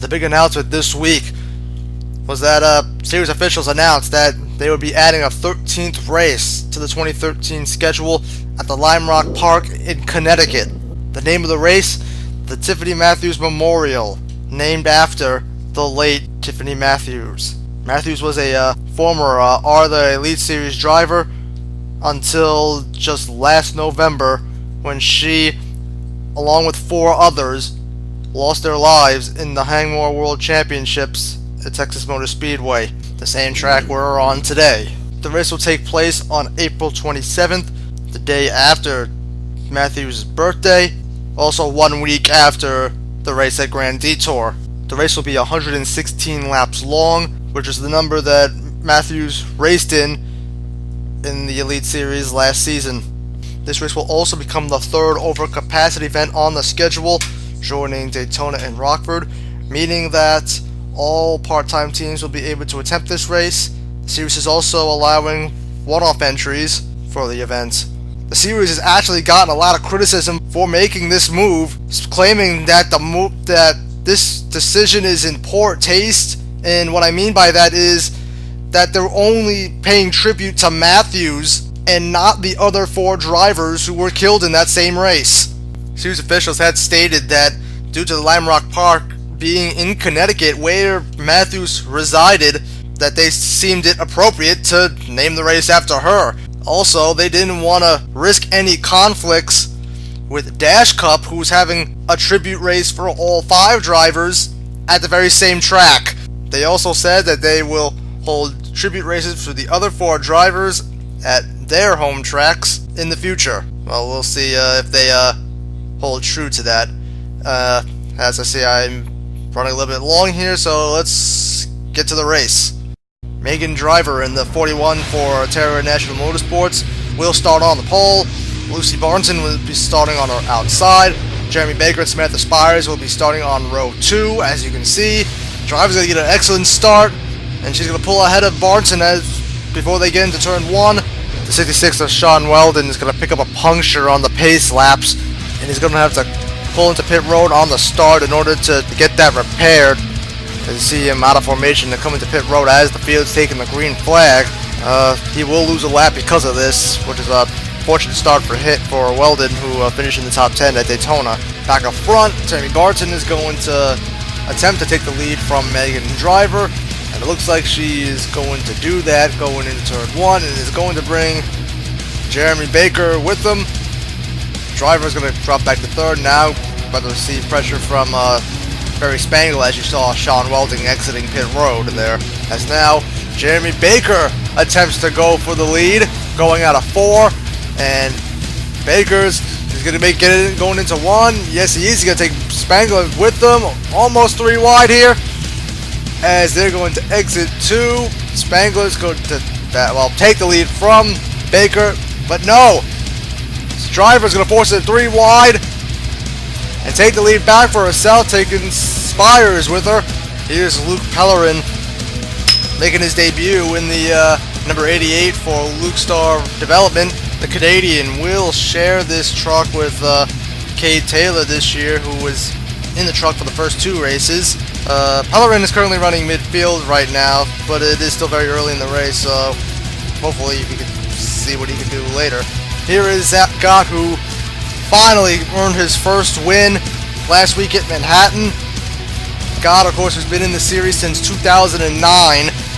The big announcement this week was that series officials announced that they would be adding a 13th race to the 2013 schedule at the Lime Rock Park in Connecticut. The name of the race, the Tiffany Matthews Memorial, named after the late Tiffany Matthews. Matthews was a former ARLA Elite Series driver until just last November when she, along with 4 others, lost their lives in the Hangmore World Championships at Texas Motor Speedway, the same track we're on today. The race will take place on April 27th, the day after Matthews' birthday, also 1 week after the race at Grand Detour. The race will be 116 laps long, which is the number that Matthews raced in the Elite Series last season. This race will also become the 3rd overcapacity event on the schedule, joining Daytona and Rockford, meaning that all part-time teams will be able to attempt this race. The series is also allowing one-off entries for the event. The series has actually gotten a lot of criticism for making this move, claiming that this decision is in poor taste, and what I mean by that is that they're only paying tribute to Matthews and not the other 4 drivers who were killed in that same race. Series officials had stated that due to the Lime Rock Park being in Connecticut where Matthews resided, that they seemed it appropriate to name the race after her. Also, they didn't want to risk any conflicts with Dash Cup, who's having a tribute race for all 5 drivers at the very same track. They also said that they will hold tribute races for the other 4 drivers at their home tracks in the future. Well, we'll see if they hold true to that. As I say, I'm running a little bit long here, so let's get to the race. Megan Driver in the 41 for Terra National Motorsports will start on the pole. Lucy Barnton will be starting on her outside. Jeremy Baker and Samantha Spires will be starting on row 2. As you can see, Driver's going to get an excellent start, and she's going to pull ahead of Barnton before they get into turn 1. The 66 of Sean Weldon is going to pick up a puncture on the pace laps, and he's going to have to pull into pit road on the start in order to get that repaired. As you see him out of formation and coming to pit road as the field's taking the green flag. He will lose a lap because of this, which is a fortunate start for Weldon, who finished in the top 10 at Daytona. Back up front, Tammy Barton is going to attempt to take the lead from Megan Driver, and it looks like she is going to do that going into turn 1 and is going to bring Jeremy Baker with them. Driver is going to drop back to 3rd now, about to receive pressure from Barry Spangle, as you saw Sean Weldon exiting pit road there. As now Jeremy Baker attempts to go for the lead, going out of 4, and Baker's going to make it going into 1. Yes, he is. He's going to take Spangler with them, almost 3 wide here, as they're going to exit 2. Spangler's going to take the lead from Baker, but no. Driver's going to force it 3 wide and take the lead back for herself, taking Spires with her. Here's Luke Pellerin making his debut in the number 88 for Luke Star Development. The Canadian will share this truck with Cade Taylor this year, who was in the truck for the first 2 races. Pellerin is currently running midfield right now, but it is still very early in the race, so hopefully we can see what he can do later. Here is Zach Gott, who finally earned his first win last week at Manhattan. Gott, of course, has been in the series since 2009,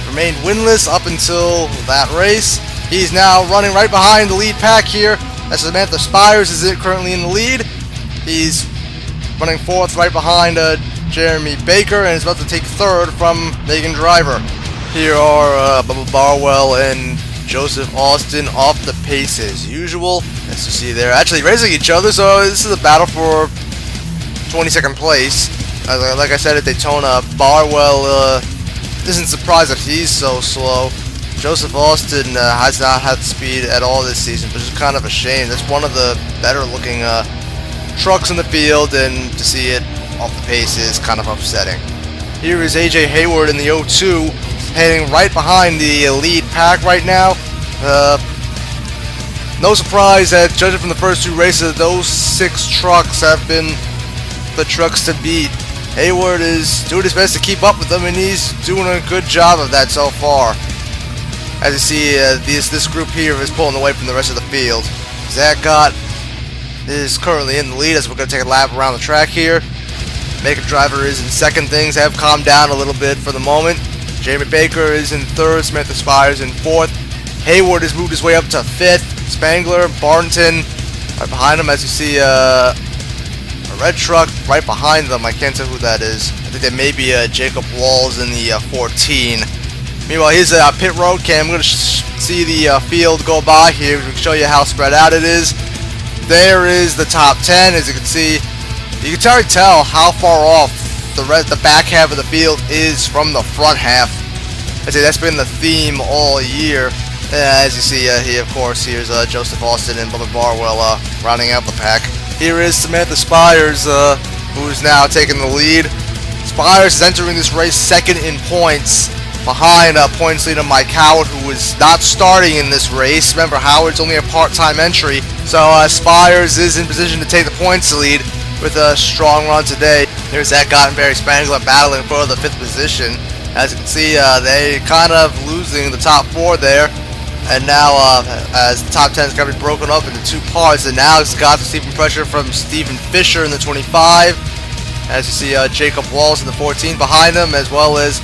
remained winless up until that race. He's now running right behind the lead pack here, as Samantha Spires is currently in the lead. He's running 4th right behind Jeremy Baker, and is about to take 3rd from Megan Driver. Here are Bubba Barwell and Joseph Austin off the pace as usual. As you see, they're actually racing each other, so this is a battle for 22nd place. Like I said at Daytona, Barwell isn't surprised that he's so slow. Joseph Austin has not had speed at all this season, which is kind of a shame. That's one of the better looking trucks in the field, and to see it off the pace is kind of upsetting. Here is AJ Hayward in the 02, heading right behind the lead pack right now. No surprise that, judging from the first 2 races, those 6 trucks have been the trucks to beat Hayward is doing his best to keep up with them, and he's doing a good job of that so far. As you see, this group here is pulling away from the rest of the field. Zach Gott is currently in the lead as we're going to take a lap around the track here. Maker Driver is in second. Things have calmed down a little bit for the moment. Jamie Baker is in third. Samantha Spires in fourth. Hayward has moved his way up to fifth. Spangler, Barnton right behind him. As you see, a red truck right behind them. I can't tell who that is. I think that may be Jacob Walls in the 14. Meanwhile, here's a pit road cam. I'm going to see the field go by here. We can show you how spread out it is. There is the top 10. As you can see, you can already tell how far off the back half of the field is from the front half. I'd say that's been the theme all year. As you see here, of course, here's Joseph Austin and Bubba Barwell rounding out the pack. Here is Samantha Spires, who is now taking the lead. Spires is entering this race second in points, behind points leader Mike Howard, who is not starting in this race. Remember, Howard's only a part-time entry, so Spires is in position to take the points lead with a strong run today. Here's Zach Gott and Barry Spangler battling for the 5th position. As you can see, they kind of losing the top 4 there. And now, as the top 10 is going to be broken up into 2 parts, and now Scott's receiving pressure from Stephen Fisher in the 25. As you see, Jacob Walls in the 14 behind him, as well as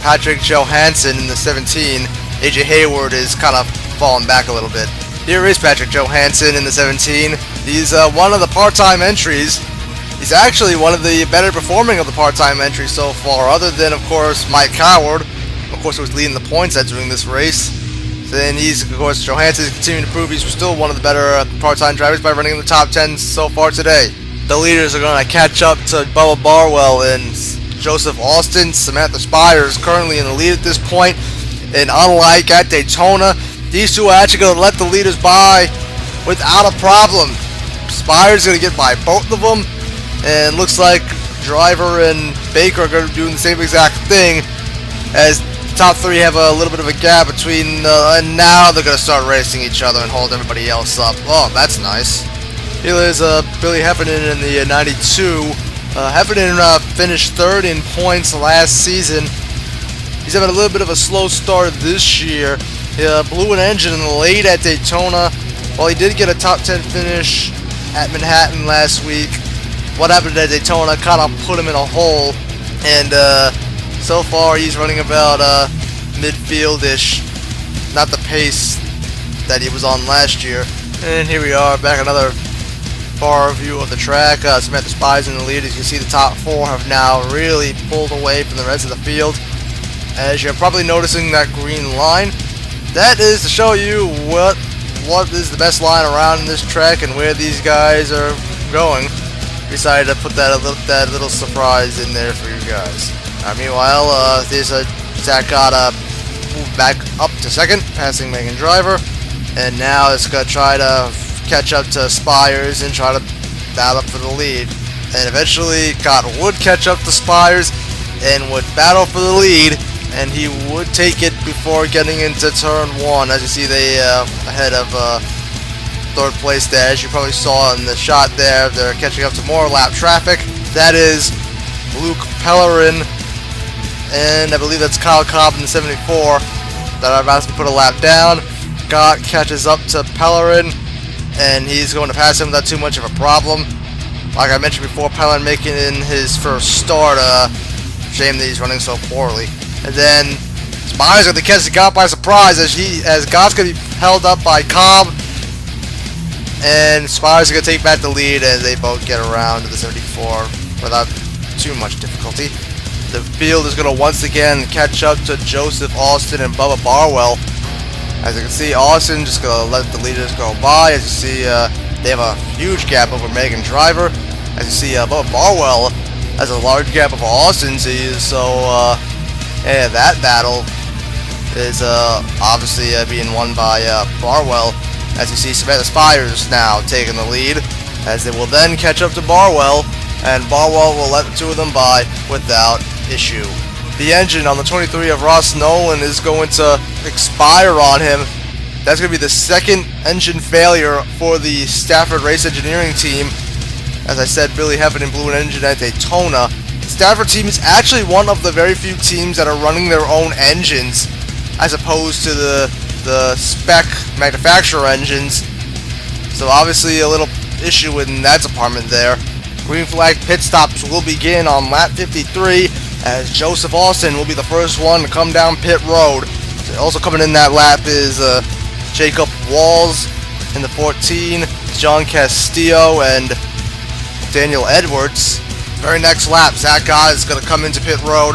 Patrick Johansson in the 17. AJ Hayward is kind of falling back a little bit. Here is Patrick Johansson in the 17. He's one of the part-time entries. He's actually one of the better performing of the part-time entries so far, other than, of course, Mike Howard. Of course, who was leading the points entering this race. Then he's, of course, Johansson is continuing to prove he's still one of the better part-time drivers by running in the top 10 so far today. The leaders are going to catch up to Bubba Barwell and Joseph Austin. Samantha Spires currently in the lead at this point. And unlike at Daytona, these two are actually going to let the leaders by without a problem. Spires is going to get by both of them. And looks like Driver and Baker are going to be doing the same exact thing, as the top 3 have a little bit of a gap between, and now they're going to start racing each other and hold everybody else up. Oh, that's nice. Here is Billy Heffernan in the 92. Heffernan finished 3rd in points last season. He's having a little bit of a slow start this year. He blew an engine late at Daytona. While he did get a top 10 finish at Manhattan last week, what happened at Daytona kind of put him in a hole. And so far he's running about midfield-ish. Not the pace that he was on last year. And here we are, back another far view of the track. Samantha Spires in the lead. As you can see, the top 4 have now really pulled away from the rest of the field. As you're probably noticing that green line, that is to show you what is the best line around in this track and where these guys are going. Decided to put that little surprise in there for you guys. Meanwhile, there's Zach Gott moved back up to 2nd, passing Megan Driver, and now it's gonna try to catch up to Spires and try to battle for the lead. And eventually, Gott would catch up to Spires and would battle for the lead, and he would take it before getting into turn 1. As you see, they ahead of 3rd place there. As you probably saw in the shot there, they're catching up to more lap traffic. That is Luke Pellerin, and I believe that's Kyle Cobb in the 74 that are about to put a lap down. Gott catches up to Pellerin, and he's going to pass him without too much of a problem. Like I mentioned before, Pellerin making in his first start. Shame that he's running so poorly. And then Spires going to catch Gott by surprise, as Gott's going to be held up by Cobb. And Spires are going to take back the lead as they both get around to the 74 without too much difficulty. The field is going to once again catch up to Joseph Austin and Bubba Barwell. As you can see, Austin just going to let the leaders go by. As you see, they have a huge gap over Megan Driver. As you see, Bubba Barwell has a large gap over Austin. So yeah, that battle is obviously being won by Barwell. As you see, Samantha Spires now taking the lead, as they will then catch up to Barwell, and Barwell will let the 2 of them by without issue. The engine on the 23 of Ross Nolan is going to expire on him. That's going to be the 2nd engine failure for the Stafford Race Engineering team. As I said, Billy Heffernan blew an engine at Daytona. It's Stafford team is actually one of the very few teams that are running their own engines, as opposed to the spec manufacturer engines. So obviously a little issue in that department there. Green flag pit stops will begin on lap 53, as Joseph Austin will be the first one to come down pit road. Also coming in that lap is Jacob Walls in the 14, John Castillo, and Daniel Edwards. Very next lap, Zach Gott is going to come into pit road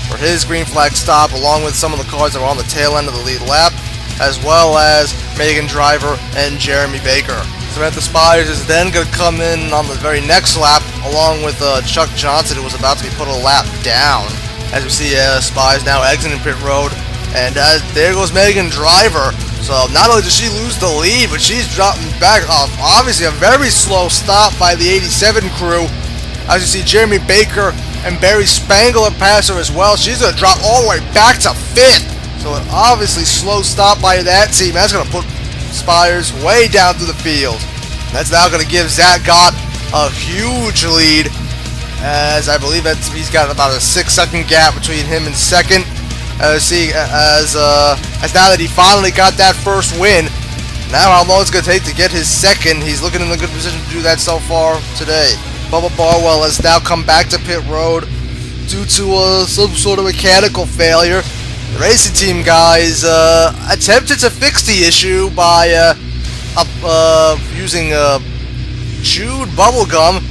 for his green flag stop, along with some of the cars that were on the tail end of the lead lap, as well as Megan Driver and Jeremy Baker. Samantha Spires is then going to come in on the very next lap, along with Chuck Johnson, who was about to be put a lap down. As we see, Spires now exiting pit road, and there goes Megan Driver. So not only does she lose the lead, but she's dropping back off. Obviously a very slow stop by the 87 crew. As you see, Jeremy Baker and Barry Spangler pass her as well. She's going to drop all the way back to 5th. So an obviously slow stop by that team. That's going to put Spires way down through the field. That's now going to give Zach Gott a huge lead, as I believe he's got about a 6-second gap between him and second. As now that he finally got that first win, now how long it's going to take to get his second. He's looking in a good position to do that so far today. Bubba Barwell has now come back to pit road due to some sort of mechanical failure. The racing team guys attempted to fix the issue by using chewed bubble gum.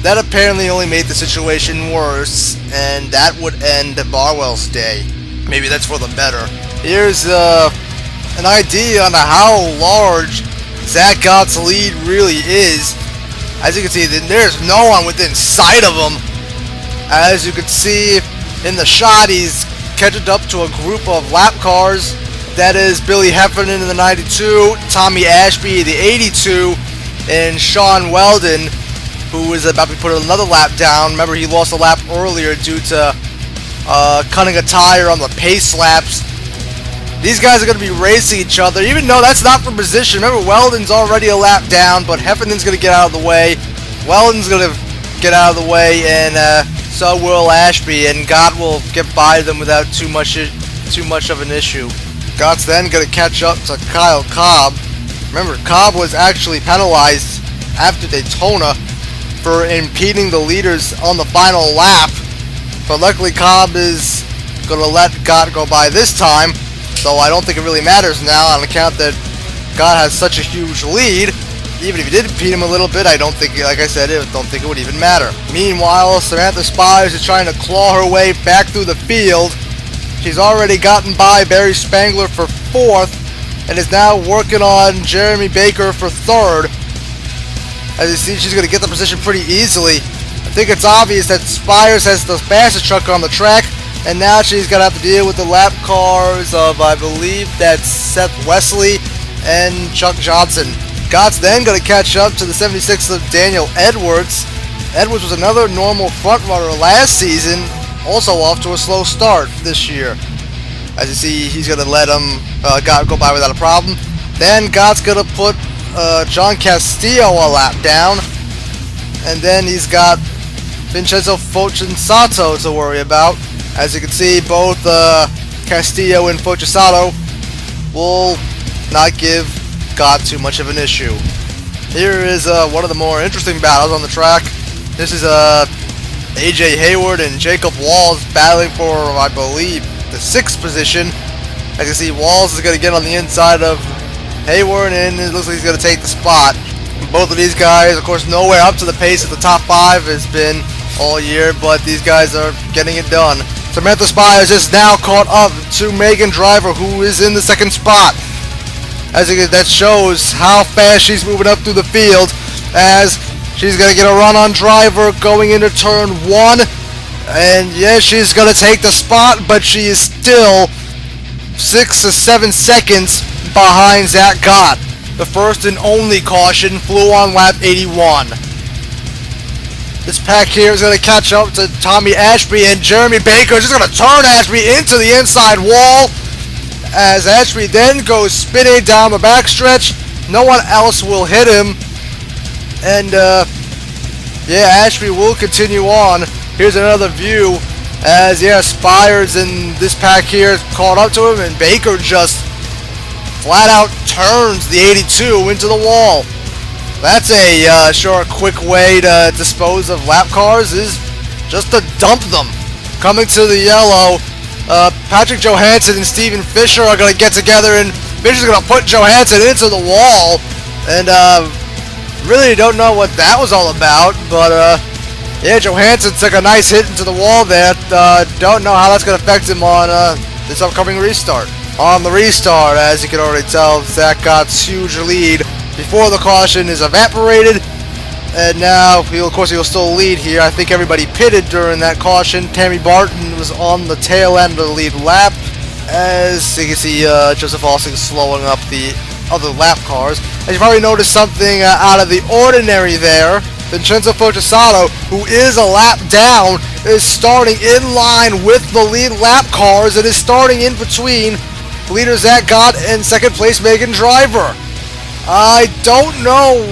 That apparently only made the situation worse, and that would end Barwell's day. Maybe that's for the better. Here's an idea on how large Zach Gott's lead really is. As you can see, there's no one within sight of him. As you can see in the shot, he's catching up to a group of lap cars. That is Billy Heffernan in the 92, Tommy Ashby the 82, and Sean Weldon, who is about to put another lap down. Remember, he lost a lap earlier due to cutting a tire on the pace laps. These guys are going to be racing each other, even though that's not for position. Remember, Weldon's already a lap down, but Heffernan's going to get out of the way. Weldon's going to get out of the way, and so will Ashby, and Gott will get by them without too much of an issue. Gott's then going to catch up to Kyle Cobb. Remember, Cobb was actually penalized after Daytona for impeding the leaders on the final lap. But luckily Cobb is going to let Gott go by this time, though I don't think it really matters now on account that Gott has such a huge lead. Even if he did impede him a little bit, I don't think, like I said, don't think it would even matter. Meanwhile, Samantha Spires is trying to claw her way back through the field. She's already gotten by Barry Spangler for 4th, and is now working on Jeremy Baker for 3rd. As you see, she's going to get the position pretty easily. I think it's obvious that Spires has the fastest truck on the track, and now she's going to have to deal with the lap cars of, I believe, that's Seth Wesley and Chuck Johnson. Gott's then going to catch up to the 76 of Daniel Edwards. Edwards was another normal front runner last season, also off to a slow start this year. As you see, he's going to let Gott go by without a problem. Then Gott's going to put John Castillo a lap down, and then he's got Vincenzo Focensato to worry about. As you can see, both Castillo and Focensato will not give Gott too much of an issue. Here is one of the more interesting battles on the track. This is AJ Hayward and Jacob Walls battling for, I believe, the 6th position. As you see, Walls is going to get on the inside of Hayward, and it looks like he's going to take the spot. Both of these guys, of course, nowhere up to the pace that the top 5 has been all year, but these guys are getting it done. Samantha Spires is now caught up to Megan Driver, who is in the 2nd spot. As that shows how fast she's moving up through the field, as she's going to get a run on Driver going into turn 1. And yes, she's going to take the spot, but she is still 6 to 7 seconds behind Zach Gott. The first and only caution flew on lap 81. This pack here is going to catch up to Tommy Ashby, and Jeremy Baker is just going to turn Ashby into the inside wall, as Ashby then goes spinning down the backstretch. No one else will hit him, and yeah, Ashby will continue on Here's another view as, yeah, Spires in this pack here caught up to him, and Baker just flat out turns the 82 into the wall. That's a sure quick way to dispose of lap cars, is just to dump them. Coming to the yellow, Patrick Johansson and Steven Fisher are going to get together, and Fisher's going to put Johansson into the wall. And really don't know what that was all about, but yeah, Johansson took a nice hit into the wall there. Don't know how that's going to affect him on this upcoming restart. On the restart, as you can already tell, Zach Gott's huge lead before the caution is evaporated. And now, of course, he'll still lead here. I think everybody pitted during that caution. Tammy Barton was on the tail end of the lead lap. As you can see, Joseph Alsing slowing up the other lap cars. As you probably noticed something out of the ordinary there. Vincenzo Fogisato, who is a lap down, is starting in line with the lead lap cars and is starting in between leader Zach Gott and second place Megan Driver. I don't know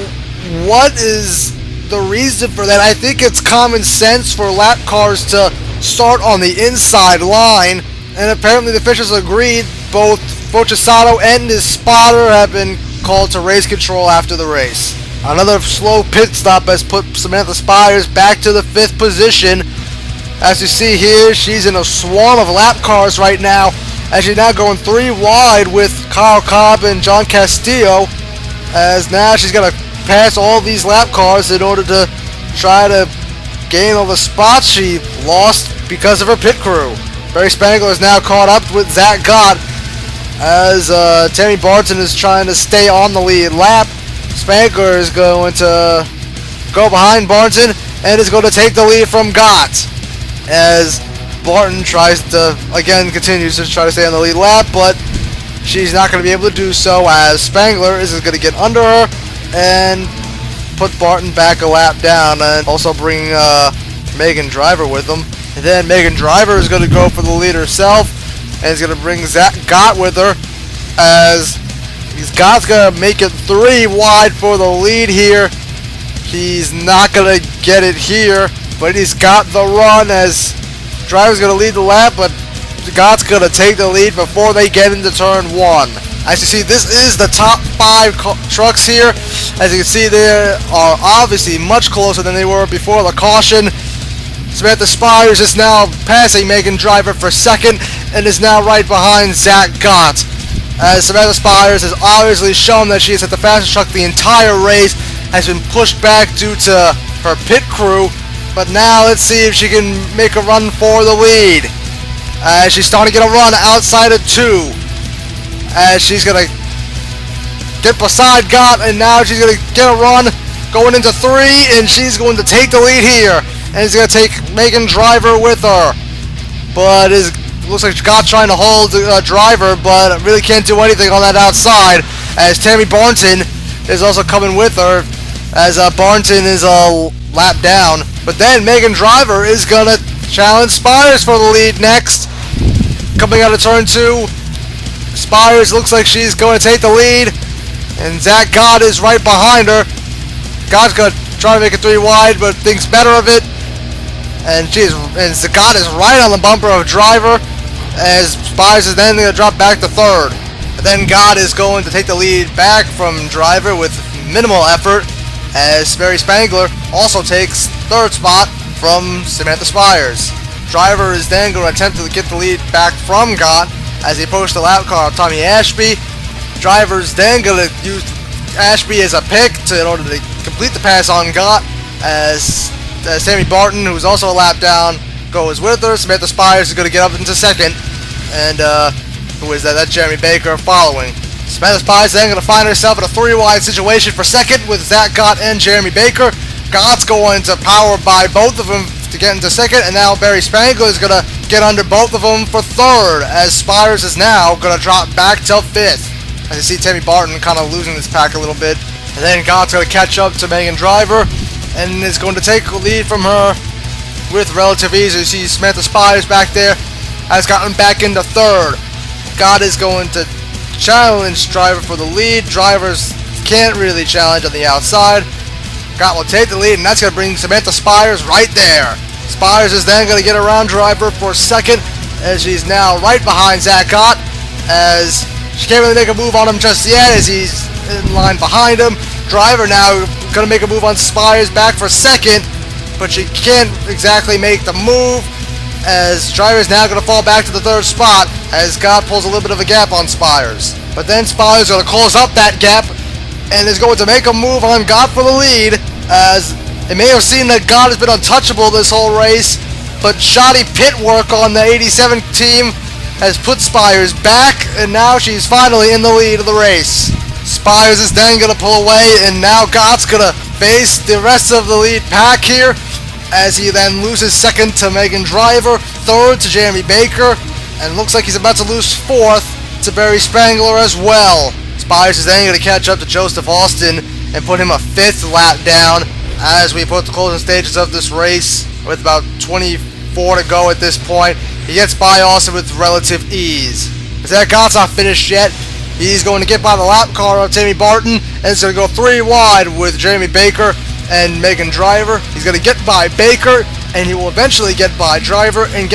what is the reason for that. I think it's common sense for lap cars to start on the inside line, and apparently the officials agreed. Both Fogisato and his spotter have been called to race control after the race. Another slow pit stop has put Samantha Spires back to the 5th position. As you see here, she's in a swarm of lap cars right now, as she's now going 3 wide with Kyle Cobb and John Castillo, as now she's going to pass all these lap cars in order to try to gain all the spots she lost because of her pit crew. Barry Spangler is now caught up with Zach Gott, as Tammy Barton is trying to stay on the lead lap. Spangler is going to go behind Barton and is going to take the lead from Gott, as Barton tries to, again, continues to try to stay on the lead lap, but she's not going to be able to do so, as Spangler is going to get under her and put Barton back a lap down, and also bring Megan Driver with him. And then Megan Driver is going to go for the lead herself, and is going to bring Zach Gott with her, as Gott's going to make it 3 wide for the lead here. He's not going to get it here, but he's got the run, as Driver's going to lead the lap, but Gott's going to take the lead before they get into turn 1. As you see, this is the top 5 trucks here. As you can see, they are obviously much closer than they were before the caution. Samantha Spires is now passing Megan Driver for second, and is now right behind Zach Gott, as Samantha Spires has obviously shown that she is at the fastest truck the entire race, has been pushed back due to her pit crew, but now let's see if she can make a run for the lead. As she's starting to get a run outside of 2, as she's going to get beside Gott, and now she's going to get a run going into 3, and she's going to take the lead here, and she's going to take Megan Driver with her, but looks like Gott's trying to hold Driver, but really can't do anything on that outside, as Tammy Barton is also coming with her, as Barton is a lap down. But then Megan Driver is going to challenge Spires for the lead next. Coming out of turn 2, Spires looks like she's going to take the lead, and Zach Gott is right behind her. Gott's going to try to make it 3 wide, but thinks better of it. And Gott is right on the bumper of Driver, as Spires is then going to drop back to 3rd. And then Gott is going to take the lead back from Driver with minimal effort, as Barry Spangler also takes 3rd spot from Samantha Spires. Driver is then going to attempt to get the lead back from Gott as he approaches the lap car of Tommy Ashby. Driver's then going to use Ashby as a pick in order to complete the pass on Gott, as Tammy Barton, who's also a lap down, goes with her. Samantha Spires is going to get up into 2nd, and who is that? That's Jeremy Baker following. Samantha Spires then going to find herself in a 3-wide situation for 2nd with Zach Gott and Jeremy Baker. Gott's going to power by both of them to get into 2nd, and now Barry Spangler is going to get under both of them for 3rd, as Spires is now going to drop back to 5th. As you see Tammy Barton kind of losing this pack a little bit, and then Gott's going to catch up to Megan Driver, and is going to take the lead from her with relative ease. You see Samantha Spires back there has gotten back into 3rd. Gott is going to challenge Driver for the lead. Drivers can't really challenge on the outside. Gott will take the lead, and that's going to bring Samantha Spires right there. Spires is then going to get around driver for second, as she's now right behind Zach Gott, as she can't really make a move on him just yet, as he's in line behind him. Driver now going to make a move on Spires, back for second, but she can't exactly make the move, as driver is now going to fall back to the third spot, as Gott pulls a little bit of a gap on Spires. But then Spires is going to close up that gap, and is going to make a move on Gott for the lead, as it may have seemed that Gott has been untouchable this whole race, but shoddy pit work on the 87 team has put Spires back, and now she's finally in the lead of the race. Spires is then going to pull away, and now Gott's going to face the rest of the lead pack here, as he then loses second to Megan Driver, third to Jeremy Baker, and looks like he's about to lose fourth to Barry Spangler as well. Spires is then going to catch up to Joseph Austin and put him a fifth lap down as we put the closing stages of this race with about 24 to go at this point. He gets by Austin with relative ease. Zach Gott's not finished yet. He's going to get by the lap car of Tammy Barton, and it's going to go 3 wide with Jeremy Baker and Megan Driver. He's going to get by Baker, and he will eventually get by Driver and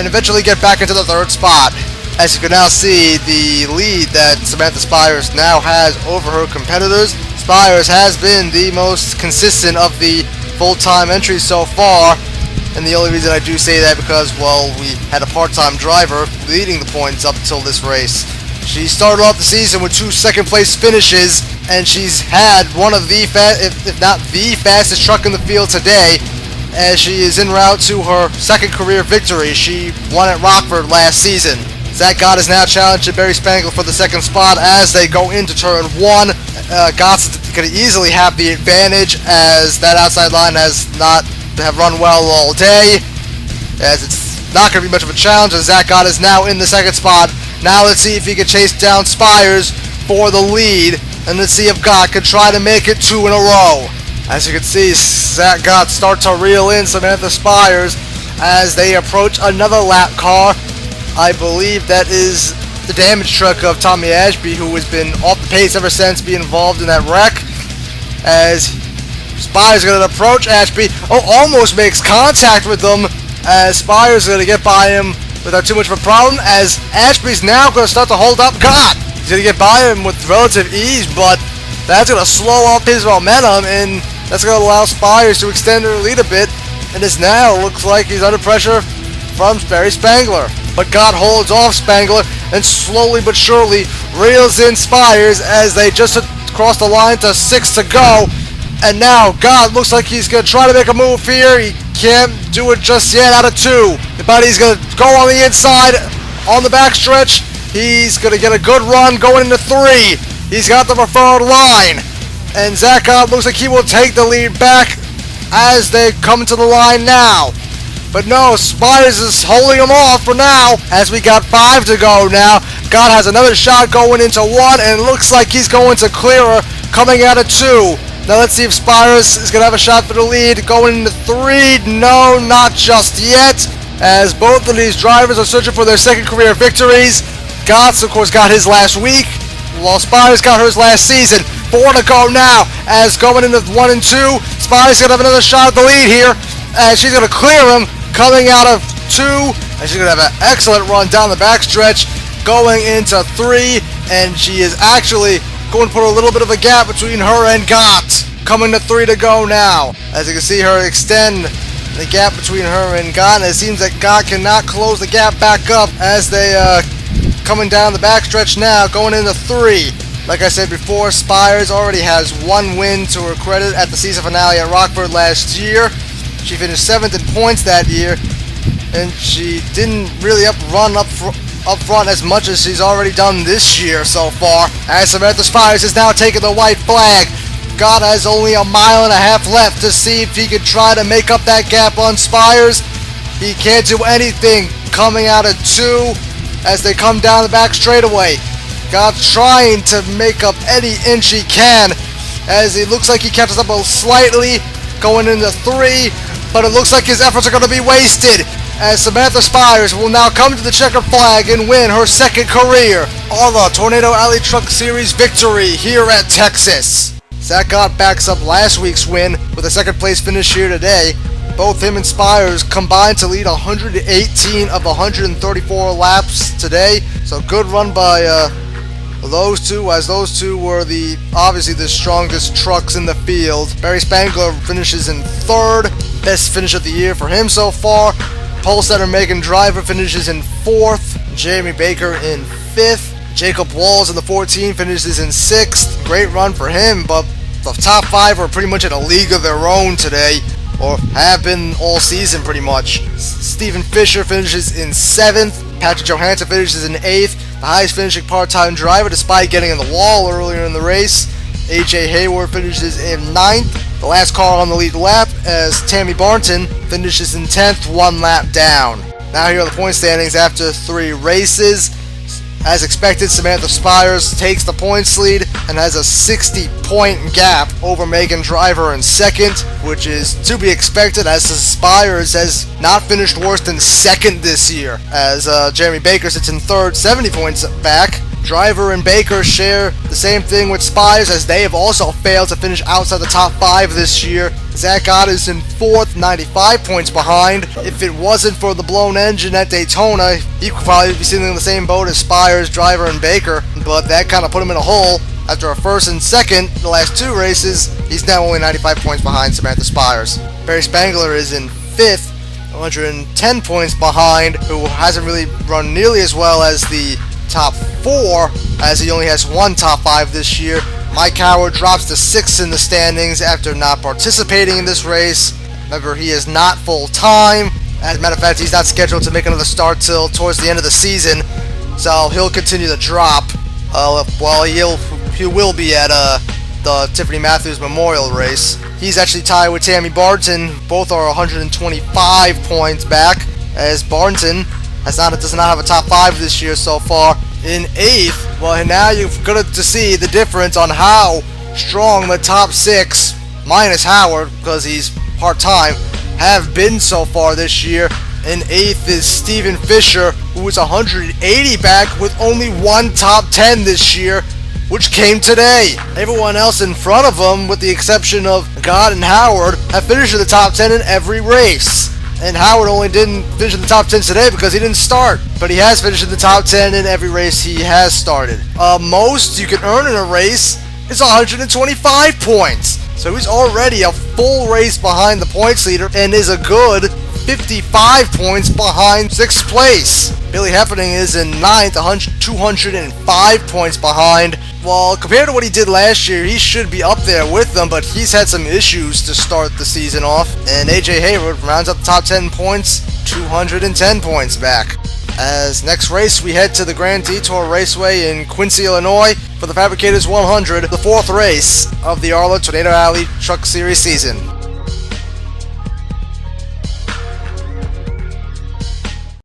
eventually get back into the third spot. As you can now see, the lead that Samantha Spires now has over her competitors. Spires has been the most consistent of the full-time entries so far, and the only reason I do say that because, well, we had a part-time driver leading the points up until this race. She started off the season with 2 second-place finishes, and she's had one of the if not the fastest truck in the field today, as she is en route to her second career victory. She won at Rockford last season. Zach Gott is now challenging Barry Spangler for the second spot as they go into turn 1. Gott's going to easily have the advantage, as that outside line has not have run well all day, as it's not going to be much of a challenge, as Zach Gott is now in the second spot. Now let's see if he can chase down Spires for the lead, and let's see if Gott can try to make it 2 in a row. As you can see, Zach Gott starts to reel in Samantha Spires as they approach another lap car. I believe that is the damage truck of Tommy Ashby, who has been off the pace ever since being involved in that wreck. As Spires is going to approach Ashby. Almost makes contact with them, as Spires is going to get by him without too much of a problem, as Ashby's now going to start to hold up Gott. He's going to get by him with relative ease, but that's going to slow up his momentum, and that's going to allow Spires to extend their lead a bit, and this now looks like he's under pressure from Barry Spangler. But Gott holds off Spangler and slowly but surely reels in Spires as they just cross the line to 6 to go. And now Gott looks like he's going to try to make a move here. He can't do it just yet out of 2. But he's going to go on the inside on the backstretch. He's going to get a good run going into 3. He's got the preferred line. And Zach Gott looks like he will take the lead back as they come to the line now. But no, Spires is holding him off for now, as we got 5 to go now. Gott has another shot going into 1, and it looks like he's going to clear her coming out of 2. Now let's see if Spires is going to have a shot for the lead going into 3. No, not just yet, as both of these drivers are searching for their second career victories. Gott's, of course, got his last week, while Spires got hers last season. 4 to go now, as going into 1 and 2. Spires is going to have another shot at the lead here, as she's going to clear him coming out of 2, and she's going to have an excellent run down the backstretch going into 3, and she is actually going to put a little bit of a gap between her and Gott, coming to 3 to go now. As you can see her extend the gap between her and Gott, and it seems that Gott cannot close the gap back up as they coming down the backstretch now, going into 3. Like I said before, Spires already has 1 win to her credit at the season finale at Rockford last year. She finished 7th in points that year, and she didn't really run up front as much as she's already done this year so far. As Samantha Spires is now taking the white flag. Gott has only a mile and a half left to see if he could try to make up that gap on Spires. He can't do anything coming out of 2 as they come down the back straightaway. Gott's trying to make up any inch he can, as it looks like he catches up slightly going into 3. But it looks like his efforts are going to be wasted, as Samantha Spires will now come to the checkered flag and win her second career ARLA Tornado Alley Truck Series victory here at Texas. Zach Gott backs up last week's win with a second place finish here today, Both him and Spires combined to lead 118 of 134 laps today. So good run by those two, as those two were obviously the strongest trucks in the field. Barry Spangler finishes in third, best finish of the year for him so far. Pole setter Megan Driver finishes in fourth, Jamie Baker in fifth. Jacob Walls in the 14 finishes in sixth. Great run for him, but the top five are pretty much in a league of their own today, or have been all season pretty much. Stephen Fisher finishes in seventh. Patrick Johansson finishes in eighth, the highest finishing part-time driver despite getting in the wall earlier in the race. AJ Hayward finishes in ninth, the last car on the lead lap, as Tammy Barnton finishes in 10th, one lap down. Now here are the point standings after 3 races. As expected, Samantha Spires takes the points lead and has a 60-point gap over Megan Driver in second, which is to be expected as Spires has not finished worse than second this year, as Jeremy Baker sits in third, 70 points back. Driver and Baker share the same thing with Spires, as they have also failed to finish outside the top 5 this year. Zach Ott is in fourth, 95 points behind. If it wasn't for the blown engine at Daytona, he could probably be sitting in the same boat as Spires, Driver, and Baker, but that kind of put him in a hole. After a first and second the last 2 races, he's now only 95 points behind Samantha Spires. Barry Spangler is in fifth, 110 points behind, who hasn't really run nearly as well as the top 4, as he only has 1 top 5 this year. Mike Howard drops to 6th in the standings after not participating in this race. Remember, he is not full-time. As a matter of fact, he's not scheduled to make another start till towards the end of the season, so he'll continue to drop. He will be at the Tiffany Matthews Memorial race. He's actually tied with Tammy Barton. Both are 125 points back, as Barton does not have a top 5 this year so far. In 8th, well, now you've got to see the difference on how strong the top 6, minus Howard, because he's part-time, have been so far this year. In 8th is Stephen Fisher, who is 180 back with only 1 top 10 this year, which came today. Everyone else in front of him, with the exception of God and Howard, have finished in the top 10 in every race. And Howard only didn't finish in the top 10 today because he didn't start, but he has finished in the top 10 in every race he has started. Most you can earn in a race is 125 points. So he's already a full race behind the points leader and is a good 55 points behind 6th place. Billy Heffernan is in 9th, 205 points behind. Well, compared to what he did last year, he should be up there with them, but he's had some issues to start the season off. And AJ Hayward rounds up the top 10 points, 210 points back. As next race, we head to the Grand Detour Raceway in Quincy, Illinois for the Fabricators 100, the 4th race of the ARLA Tornado Alley Truck Series season.